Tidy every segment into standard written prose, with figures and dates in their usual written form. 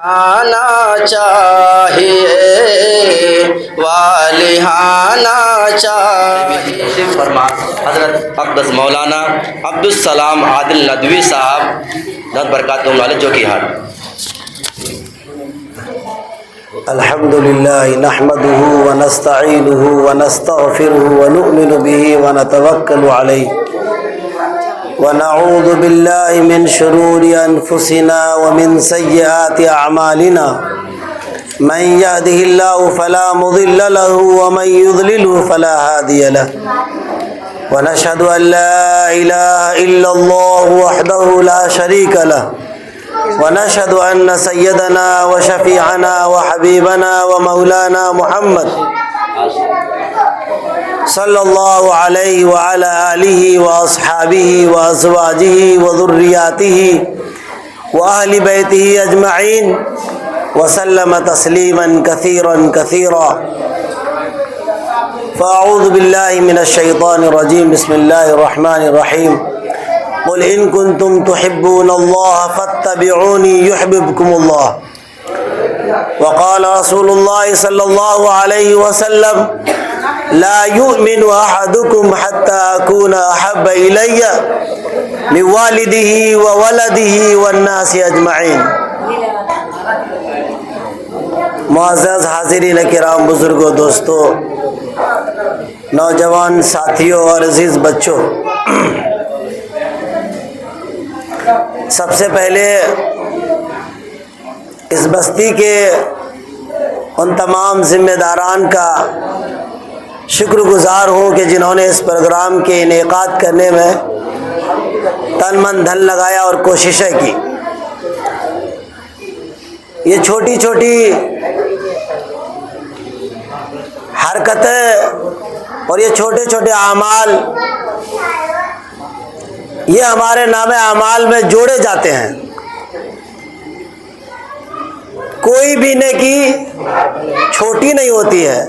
آنا چاہیے والہانا چاہیے فرما حضرت اقدس مولانا عبدالسلام عادل ندوی صاحب دعوت برکات علیہ جو کی ہاتھ. الحمدللہ نحمده ونستعینه ونستغفره ونؤمن به ونتوکل علیہ ونعوذ باللہ من شرور انفسنا ومن سیئات اعمالنا من يهده الله فلا مضل له ومن يضلله فلا هادي له ونشهد ان لا اله الا الله وحده لا شريك له ونشهد ان سيدنا وشفيعنا وحبيبنا ومولانا محمد صلی اللہ علیہ وعلى آلہ واصحابہ وازواجہ وذریاتہ واہل بیتہ اجمعین وسلم تسلیما کثیرا کثیرا. فاعوذ باللہ من الشیطان الرجیم. بسم اللہ الرحمن الرحیم. قل ان کنتم تحبون اللہ فاتبعونی یحببکم اللہ. وقال رسول اللہ صلی اللہ علیہ وسلم لا يؤمن احدكم حتى اكون احب الي من والده وولده والناس اجمعین. معزز حاضرین کرام، بزرگوں، دوستوں، نوجوان ساتھیوں اور عزیز بچوں، سب سے پہلے اس بستی کے ان تمام ذمہ داران کا شکر گزار ہوں کہ جنہوں نے اس پروگرام کے انعقاد کرنے میں تن من دھن لگایا اور کوششیں کی. یہ چھوٹی چھوٹی حرکتیں اور یہ چھوٹے چھوٹے اعمال یہ ہمارے نام اعمال میں جوڑے جاتے ہیں. کوئی بھی نیکی چھوٹی نہیں ہوتی ہے،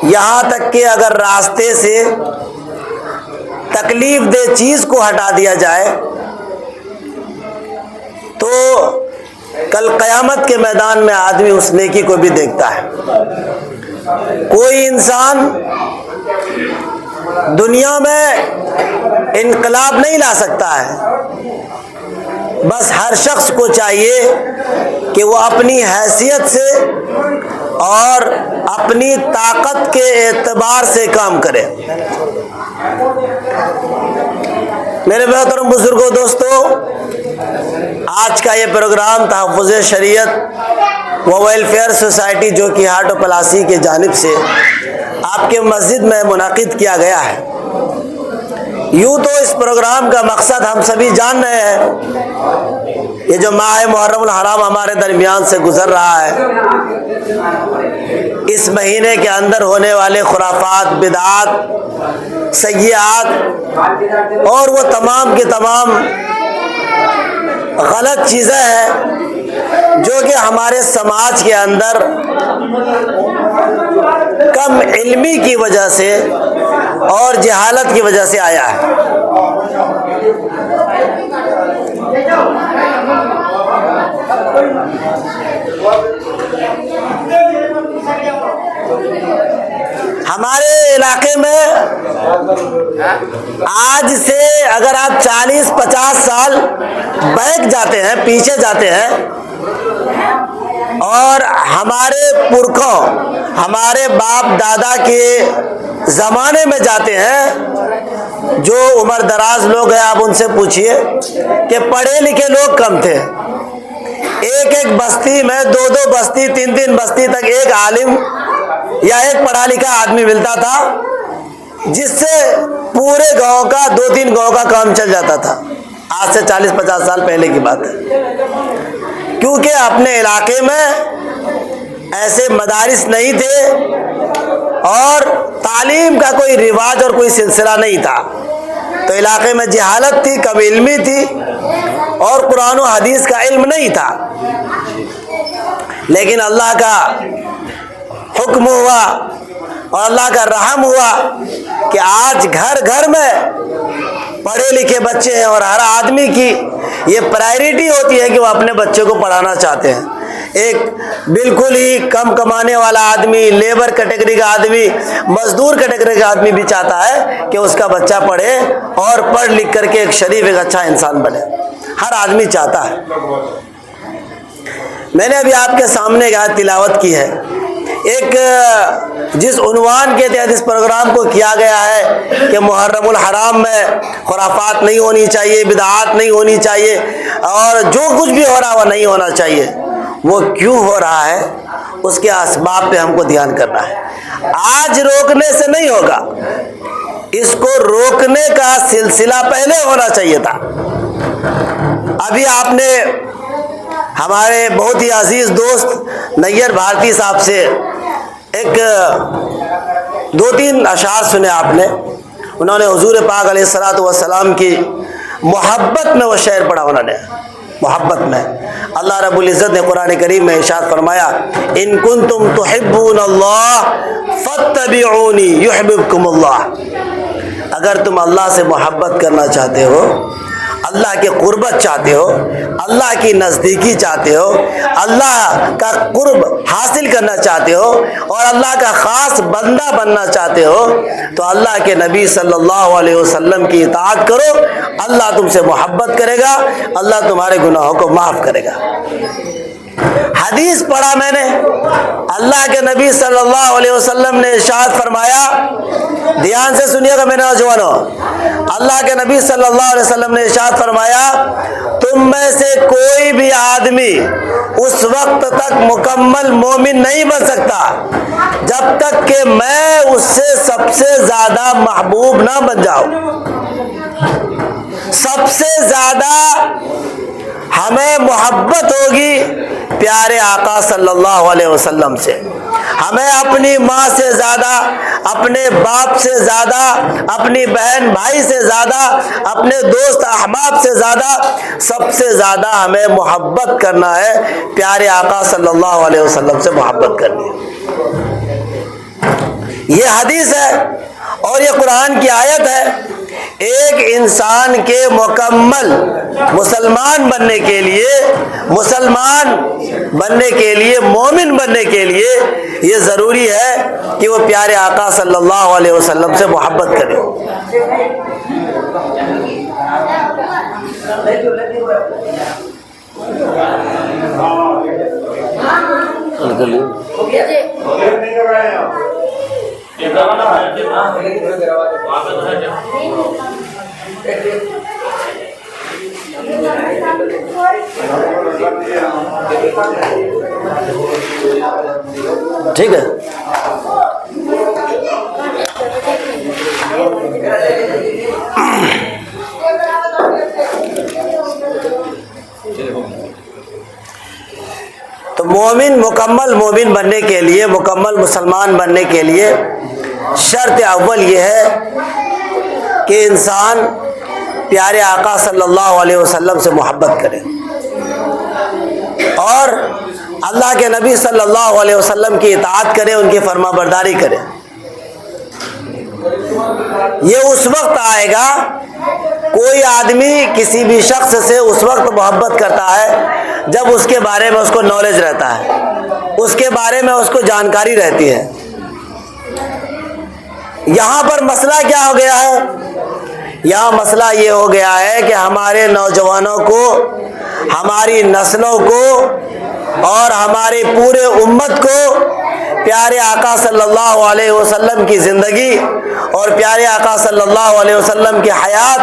یہاں تک کہ اگر راستے سے تکلیف دہ چیز کو ہٹا دیا جائے تو کل قیامت کے میدان میں آدمی اس نیکی کو بھی دیکھتا ہے. کوئی انسان دنیا میں انقلاب نہیں لا سکتا ہے، بس ہر شخص کو چاہیے کہ وہ اپنی حیثیت سے اور اپنی طاقت کے اعتبار سے کام کرے. میرے محترم بزرگوں، دوستوں، آج کا یہ پروگرام تحفظ شریعت و ویلفیئر سوسائٹی جو کہ ہارٹ و پلاسی کی جانب سے آپ کے مسجد میں منعقد کیا گیا ہے. یوں تو اس پروگرام کا مقصد ہم سبھی جان رہے ہیں. یہ جو ماہ محرم الحرام ہمارے درمیان سے گزر رہا ہے، اس مہینے کے اندر ہونے والے خرافات، بدعات، سیئات اور وہ تمام کے تمام غلط چیزیں ہیں جو کہ ہمارے سماج کے اندر کم علمی کی وجہ سے اور جہالت کی وجہ سے آیا ہے. ہمارے علاقے میں آج سے اگر آپ 40-50 سال بیک جاتے ہیں، پیچھے جاتے ہیں، اور ہمارے پرکھوں، ہمارے باپ دادا کے زمانے میں جاتے ہیں، جو عمر دراز لوگ ہیں، آپ ان سے پوچھئے کہ پڑھے لکھے لوگ کم تھے. ایک ایک بستی میں 2-2 بستی، 3-3 بستی تک ایک عالم یا ایک پڑھا لکھا آدمی ملتا تھا، جس سے پورے گاؤں کا 2-3 گاؤں کا کام چل جاتا تھا. آج سے 40-50 سال پہلے کی بات ہے. کیونکہ اپنے علاقے میں ایسے مدارس نہیں تھے اور تعلیم کا کوئی رواج اور کوئی سلسلہ نہیں تھا، تو علاقے میں جہالت تھی، کم علمی تھی اور قرآن و حدیث کا علم نہیں تھا. لیکن اللہ کا حکم ہوا اور اللہ کا رحم ہوا کہ آج گھر گھر میں پڑھے لکھے بچے ہیں اور ہر آدمی کی یہ پرائرٹی ہوتی ہے کہ وہ اپنے بچے کو پڑھانا چاہتے ہیں. ایک بالکل ہی کم کمانے والا آدمی، لیبر کیٹیگری کا آدمی، مزدور کیٹیگری کا آدمی بھی چاہتا ہے کہ اس کا بچہ پڑھے اور پڑھ لکھ کر کے ایک شریف، ایک اچھا انسان بنے. ہر آدمی چاہتا ہے. میں نے ابھی آپ کے سامنے ایک آیت تلاوت کی ہے. ایک جس عنوان کے تحت اس پروگرام کو کیا گیا ہے کہ محرم الحرام میں خرافات نہیں ہونی چاہیے، بدعات نہیں ہونی چاہیے، اور جو کچھ بھی ہو رہا وہ نہیں ہونا چاہیے. وہ کیوں ہو رہا ہے اس کے اسباب پہ ہم کو دھیان کرنا ہے. آج روکنے سے نہیں ہوگا، اس کو روکنے کا سلسلہ پہلے ہونا چاہیے تھا. ابھی آپ نے ہمارے بہت ہی عزیز دوست نیر بھارتی صاحب سے ایک 2-3 اشعار سنے آپ نے. انہوں نے حضور پاک علیہ الصلوۃ والسلام کی محبت میں وہ شعر پڑھا. انہوں نے محبت میں اللہ رب العزت نے قرآن کریم میں ارشاد فرمایا ان کنتم تحبون اللہ فاتبعونی یحببکم اللہ. اگر تم اللہ سے محبت کرنا چاہتے ہو، اللہ کے قربت چاہتے ہو، اللہ کی نزدیکی چاہتے ہو، اللہ کا قرب حاصل کرنا چاہتے ہو اور اللہ کا خاص بندہ بننا چاہتے ہو تو اللہ کے نبی صلی اللہ علیہ وسلم کی اطاعت کرو. اللہ تم سے محبت کرے گا، اللہ تمہارے گناہوں کو معاف کرے گا. حدیث پڑھا میں نے، اللہ کے نبی صلی اللہ علیہ وسلم نے ارشاد فرمایا، دھیان سے سنیے گا میرے نوجوانوں، اللہ کے نبی صلی اللہ علیہ وسلم نے ارشاد فرمایا تم میں سے کوئی بھی آدمی اس وقت تک مکمل مومن نہیں بن سکتا جب تک کہ میں اس سے سب سے زیادہ محبوب نہ بن جاؤں. سب سے زیادہ ہمیں محبت ہوگی پیارے آقا صلی اللہ علیہ وسلم سے. ہمیں اپنی ماں سے زیادہ، اپنے باپ سے زیادہ، اپنی بہن بھائی سے زیادہ، اپنے دوست احباب سے زیادہ، سب سے زیادہ ہمیں محبت کرنا ہے پیارے آقا صلی اللہ علیہ وسلم سے محبت کرنی ہے. یہ حدیث ہے اور یہ قرآن کی آیت ہے. ایک انسان کے مکمل مسلمان بننے کے لیے، مومن بننے کے لیے یہ ضروری ہے کہ وہ پیارے آقا صلی اللہ علیہ وسلم سے محبت کرے. ٹھیک ہے. تو مکمل مومن بننے کے لیے، مکمل مسلمان بننے کے لیے شرط اول یہ ہے کہ انسان پیارے آقا صلی اللہ علیہ وسلم سے محبت کرے اور اللہ کے نبی صلی اللہ علیہ وسلم کی اطاعت کرے، ان کی فرما برداری کرے. یہ اس وقت آئے گا، کوئی آدمی کسی بھی شخص سے اس وقت محبت کرتا ہے جب اس کے بارے میں اس کو نالج رہتا ہے، اس کے بارے میں اس کو جانکاری رہتی ہے. یہاں پر مسئلہ کیا ہو گیا ہے؟ یہاں مسئلہ یہ ہو گیا ہے کہ ہمارے نوجوانوں کو، ہماری نسلوں کو اور ہماری پورے امت کو پیارے آقا صلی اللہ علیہ وسلم کی زندگی اور پیارے آقا صلی اللہ علیہ وسلم کی حیات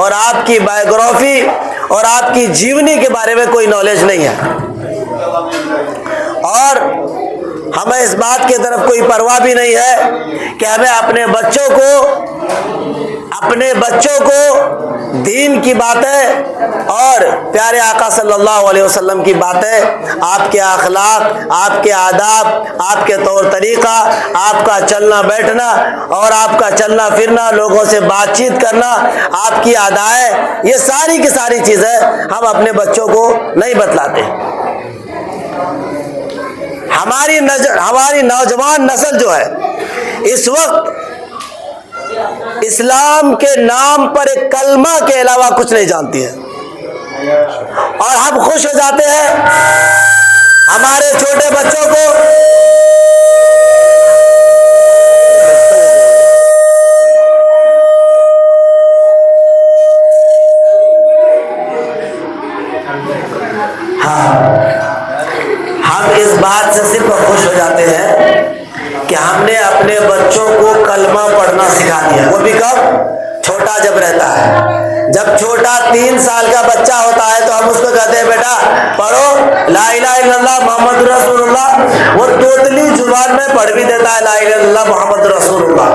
اور آپ کی بایوگرافی اور آپ کی جیونی کے بارے میں کوئی نالج نہیں ہے، اور ہمیں اس بات کی طرف کوئی پرواہ بھی نہیں ہے کہ ہمیں اپنے بچوں کو دین کی باتیں اور پیارے آقا صلی اللہ علیہ وسلم کی باتیں، آپ کے اخلاق، آپ کے آداب، آپ کے طور طریقہ، آپ کا چلنا بیٹھنا اور آپ کا چلنا پھرنا، لوگوں سے بات چیت کرنا، آپ کی ادائیں، یہ ساری کی ساری چیزیں ہم اپنے بچوں کو نہیں بتلاتے. ہماری نوجوان نسل جو ہے اس وقت اسلام کے نام پر ایک کلمہ کے علاوہ کچھ نہیں جانتی ہے، اور ہم خوش ہو جاتے ہیں हमारे छोटे बच्चों को हम इस बात से सिर्फ खुश हो जाते हैं कि हमने अपने बच्चों को कलमा पढ़ना सिखा दिया। वो भी कब? छोटा जब रहता है। जब छोटा 3 साल का बच्चा होता है तो हम उसको कहते हैं बेटा पढ़ो ला इलाहा इल्लल्लाह मोहम्मद रसूलुल्लाह। वो तोतली जुबान में पढ़ भी देता है ला इलाहा इल्लल्लाह मोहम्मद रसूलुल्लाह।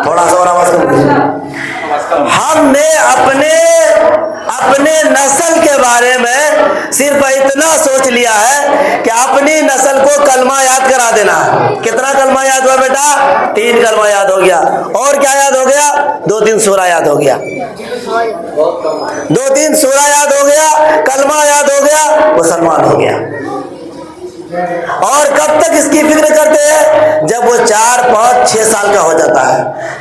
थोड़ा सा और आवाज कम। हमने अपने नस्ल के बारे में सिर्फ इतना सोच लिया है कि अपनी नस्ल को कलमा याद करा देना। कितना कलमा याद हुआ बेटा? 3 कलमा याद हो गया। और क्या याद हो गया? 2-3 सूरा याद हो गया। 2-3 सूरा याद हो गया, कलमा याद हो गया, मुसलमान हो गया। और कब तक इसकी फिक्र करते हैं? जब वो 4, 5, 6 साल का हो जाता है।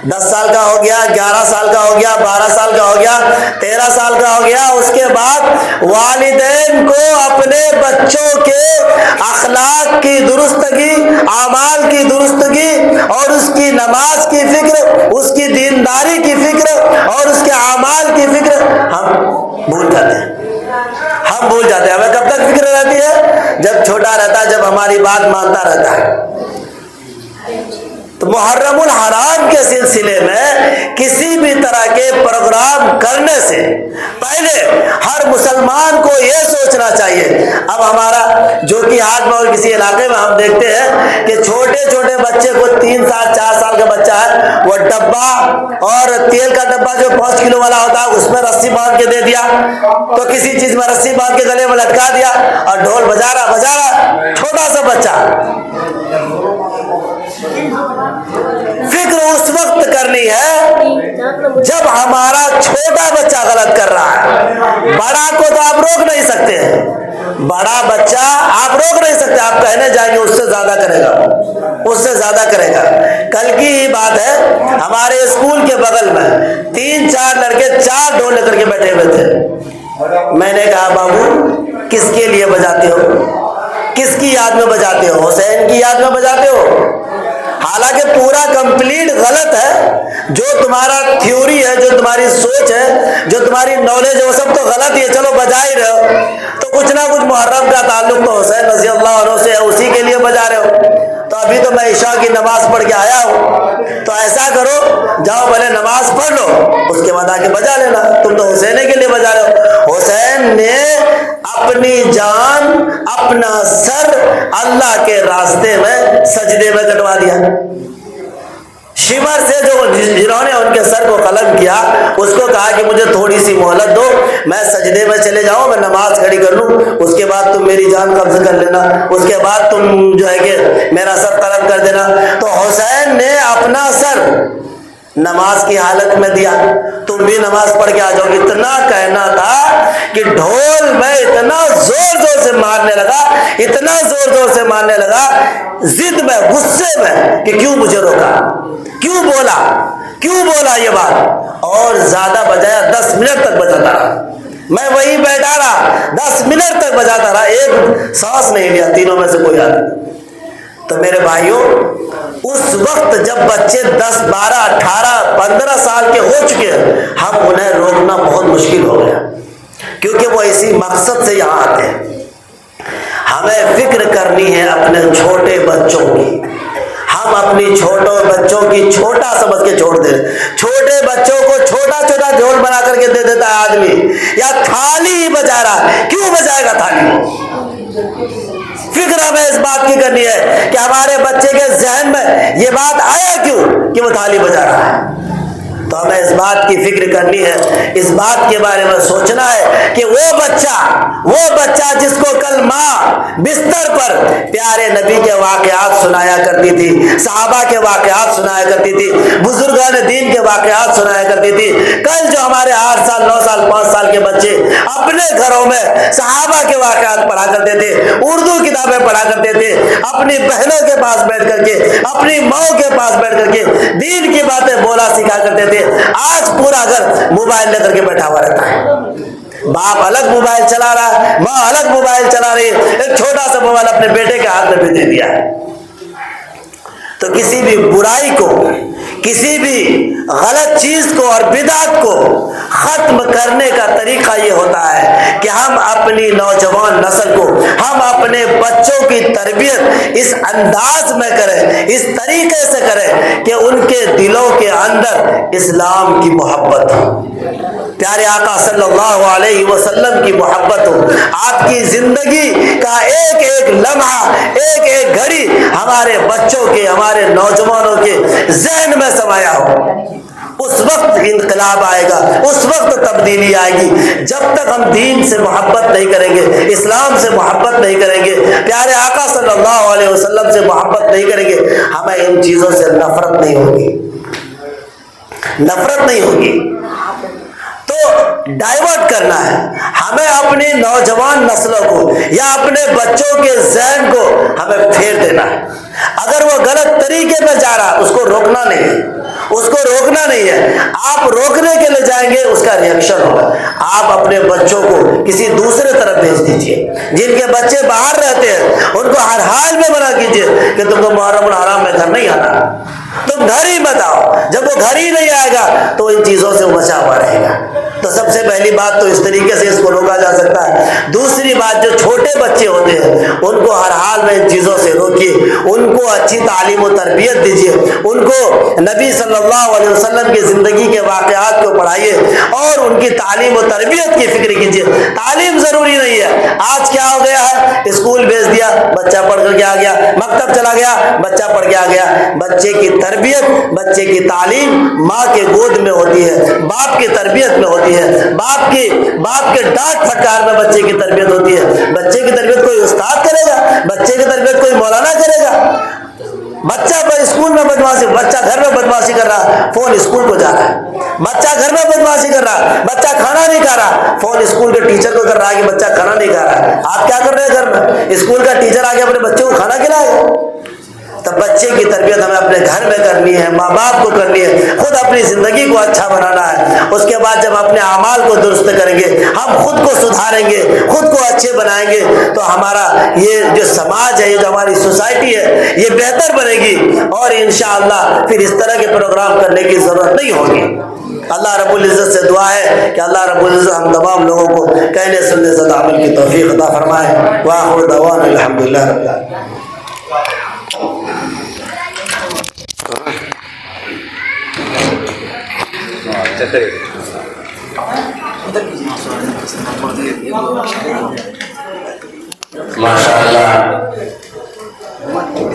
10 साल का हो गया, 11 साल का हो गया, 12 साल का हो गया, 13 साल का हो गया। उसके बाद वालिदैन को अपने बच्चों के अखलाक की दुरुस्तगी, आमाल की दुरुस्तगी और उसकी नमाज की फिक्र, उसकी दीनदारी की फिक्र और उसके आमाल की फिक्र हम भूल जाते हैं। हम भूल जाते हैं। हमें कब तक फिक्र रहती है? जब छोटा रहता है, जब हमारी बात मानता रहता है। तो मुहर्रमुल हराम के सिलसिले में किसी भी तरह के प्रोग्राम करने से पहले हर मुसलमान को यह सोचना चाहिए। अब हमारा जो कि हाथ में और किसी इलाके में हम देखते हैं कि छोटे छोटे बच्चे को 3 साल 4 साल का बच्चा है, वो डब्बा और तेल का डब्बा जो 5 किलो वाला होता है उसमें रस्सी बांध के दे दिया, तो किसी चीज में रस्सी बांध के गले में लटका दिया और ढोल बजा रहा छोटा सा बच्चा। फिक्र उस वक्त करनी है जब हमारा छोटा बच्चा गलत कर रहा है। बड़ा को तो आप रोक नहीं सकते हैं। बड़ा बच्चा आप रोक नहीं सकते। आप कहने जाएंगे उससे ज्यादा करेगा, उससे ज्यादा करेगा। कल की ही बात है, हमारे स्कूल के बगल में 3-4 लड़के 4 ढोल लेकर के बैठे हुए थे। मैंने कहा बाबू किसके लिए बजाते हो? किसकी याद में बजाते हो? हुसैन की याद में बजाते हो? हालांकि पूरा कंप्लीट गलत है। जो तुम्हारा थ्योरी है, जो तुम्हारी सोच है, जो तुम्हारी नॉलेज है, वो सब तो गलत ही है। चलो बजा ही रहे हो तो कुछ ना कुछ मुहर्रम का ताल्लुक तो हुसैन रज़ी अल्लाह अन्हु से है, उसी के लिए बजा रहे हो। तो अभी तो मैं इशा की नमाज पढ़ के आया हूँ, तो ऐसा करो जाओ भले नमाज पढ़ लो, उसके बाद आके बजा लेना। तुम तो हुसैन के लिए बजा रहे हो। हुसैन ने अपनी जान, अपना सर अल्लाह के रास्ते में सजदे में कटवा दिया। शिमर से जिन्होंने उनके सर को कलम किया, उसको कहा कि मुझे थोड़ी सी मोहलत दो, मैं सजदे में चले जाऊं, मैं नमाज खड़ी कर लूं, उसके बाद तुम मेरी जान कब्ज कर लेना, उसके बाद तुम जो है कि मेरा सर कलम कर देना। तो हुसैन ने अपना सर नमाज की हालत में दिया। तुम भी नमाज पढ़ के आ जाओ। इतना कहना था कि ढोल में इतना जोर जोर से मारने लगा, इतना जोर जोर से मारने लगा, जिद में, गुस्से में कि क्यों मुझे रोका, क्यों बोला ये बात। और ज्यादा बजाया, 10 मिनट तक बजाता रहा। मैं वही बैठा रहा, 10 मिनट तक बजाता रहा, एक सांस नहीं लिया तीनों में से कोई आदमी। तो मेरे भाइयों, उस वक्त जब बच्चे 10, 12, 18, 15 साल के हो चुके हैं, हम उन्हें रोकना बहुत मुश्किल हो गया, क्योंकि वो इसी मकसद से यहाँ आते हैं। हमें फिक्र करनी है अपने छोटे बच्चों की। हम अपनी छोटे बच्चों की छोटा समझ के छोड़ दे। छोटे बच्चों को छोटा छोटा ढोल बना करके दे देता है आदमी, या थाली ही बजा रहा है। क्यों बजाएगा थाली? फिक्र हमें इस बात की करनी है कि हमारे बच्चे के जहन में ये बात आया क्यों कि वो थाली बजा रहा है। तो हमें इस बात की फिक्र करनी है, इस बात के बारे में सोचना है कि वो बच्चा जिसको कल माँ बिस्तर पर प्यारे नबी के वाकयात सुनाया करती थी, सहाबा के वाकयात सुनाया करती थी, बुजुर्गान दीन के वाकयात सुनाया करती थी, कल जो हमारे 8 साल 9 साल 5 साल के बच्चे अपने घरों में सहाबा के वाकयात पढ़ा करते थे, उर्दू किताबें पढ़ा करते थे, अपनी बहनों के पास बैठ करके, अपनी माओ के पास बैठ करके दीन की बातें बोला सिखा करते थे, आज पूरा घर मोबाइल लेकर के बैठा हुआ रहता है। बाप अलग मोबाइल चला रहा है, माँ अलग मोबाइल चला रही है, एक छोटा सा मोबाइल अपने बेटे के हाथ में भी दे दिया। तो किसी भी बुराई को, किसी भी गलत चीज को और बिदअत को खत्म करने का तरीका ये होता है कि हम अपनी नौजवान नस्ल को, हम अपने बच्चों की तरबियत इस अंदाज में करें, इस तरीके से करें कि उनके दिलों के अंदर इस्लाम की मोहब्बत हो, प्यारे आका सल्लल्लाहु अलैहि वसल्लम की मोहब्बत हो, आपकी जिंदगी का एक एक लम्हा, एक एक घड़ी हमारे बच्चों के, हमारे नौजवानों के ज़हन में समाया हो। उस वक्त इनकलाब आएगा, उस वक्त तब्दीली आएगी। जब तक हम दीन से मोहब्बत नहीं करेंगे, इस्लाम से मोहब्बत नहीं करेंगे, प्यारे आका सल्लल्लाहु अलैहि वसल्लम से मोहब्बत नहीं करेंगे, हमें इन चीज़ों से नफरत नहीं होगी, नफरत नहीं होगी। तो डाइवर्ट करना है हमें अपनी नौजवान नस्लों को या अपने बच्चों के ज़हन को हमें फेर देना है। अगर वो गलत तरीके में जा रहा है उसको रोकना नहीं है, उसको रोकना नहीं है। आप रोकने के लिए जाएंगे उसका रिएक्शन होगा। आप अपने बच्चों को किसी दूसरे तरफ भेज दीजिए। जिनके बच्चे बाहर रहते हैं उनको हर हाल में मना कीजिए कि तुमको मुहर्रम हराम में घर नहीं आना, तुम घर ही मत आओ। जब वो घर ही नहीं आएगा तो इन चीज़ों से बचा हुआ रहेगा। तो सबसे पहली बात तो इस तरीके से इसको रोका जा सकता है। दूसरी बात, जो छोटे बच्चे होते हैं उनको हर हाल में इन चीज़ों से रोकिए, उनको अच्छी तालीम और तरबियत दीजिए, उनको नबी सल्लल्लाहु अलैहि वसल्लम की ज़िंदगी के वाक़यात को पढ़ाइए और उनकी तालीम और तरबियत की फिक्र कीजिए। तालीम ज़रूरी नहीं है। आज क्या हो गया है, स्कूल भेज दिया, बच्चा पढ़ करके आ गया, मकतब चला गया, बच्चा पढ़ के आ गया। बच्चे की तरबियत, बच्चे की तालीम माँ के गोद में होती है, बाप की तरबियत में होती है, बाप के डांट फटकार में बच्चे की तरबियत होती है। बच्चे की तरबियत कोई उस्ताद करेगा, बच्चे की तरबियत कोई मौलाना करेगा। बच्चा पर स्कूल में बदमाशी, बच्चा घर में बदमाशी कर रहा है, फोन स्कूल को जा रहा है। बच्चा घर में बदमाशी कर रहा है, बच्चा खाना नहीं खा रहा, फोन स्कूल के टीचर को कर रहा है कि बच्चा खाना नहीं खा रहा है। आप क्या कर रहे हैं घर में? स्कूल का टीचर आके अपने बच्चों को खाना खिलाएगा। तब बच्चे की तरबियत हमें अपने घर में करनी है, माँ बाप को करनी है, खुद अपनी ज़िंदगी को अच्छा बनाना है। उसके बाद जब अपने अमाल को दुरुस्त करेंगे, हम खुद को सुधारेंगे, खुद को अच्छे बनाएंगे, तो हमारा ये जो समाज है, ये जो हमारी सोसाइटी है, ये बेहतर बनेगी और इंशाअल्लाह फिर इस तरह के प्रोग्राम करने की ज़रूरत नहीं होगी। अल्लाह रब्बुल इज़्ज़त से दुआ है कि अल्लाह रब्बुल इज़्ज़त हम तमाम लोगों को कहने सुनने से अमल की तौफीक अता फरमाए। व आखिर दवाना अल्हम्दुलिल्लाह रब्बिल आलमीन। माशाअल्लाह,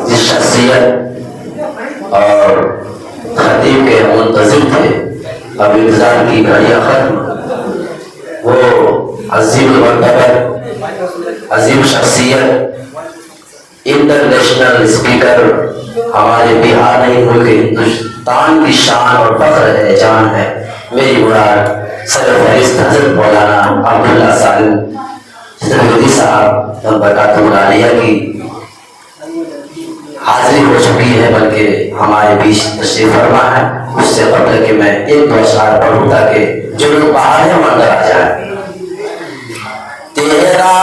जिस शख्सियत और खतीब के मुंतज़िर थे, अब इंतज़ार की घड़ियाँ खत्म, वो अजीम मर्तबा, अजीम शख्सियत, इंटरनेशनल स्पीकर, हमारे बिहार नहीं बल्कि हिंदुस्तान की शान और फख्र है, जान है, मेरी मुराद सरफहरिस्त हज़रत मौलाना अब्दुल्ला सालिम साहब बरकातुहु आलिया की हाजिरी हो चुकी है, बल्कि हमारे बीच तशरीफ फरमा है। उससे कबल कि मैं एक दो अशआर पढ़ूं ताकि जो लोग बाहर हैं वो अंदर आ जाए। तेरा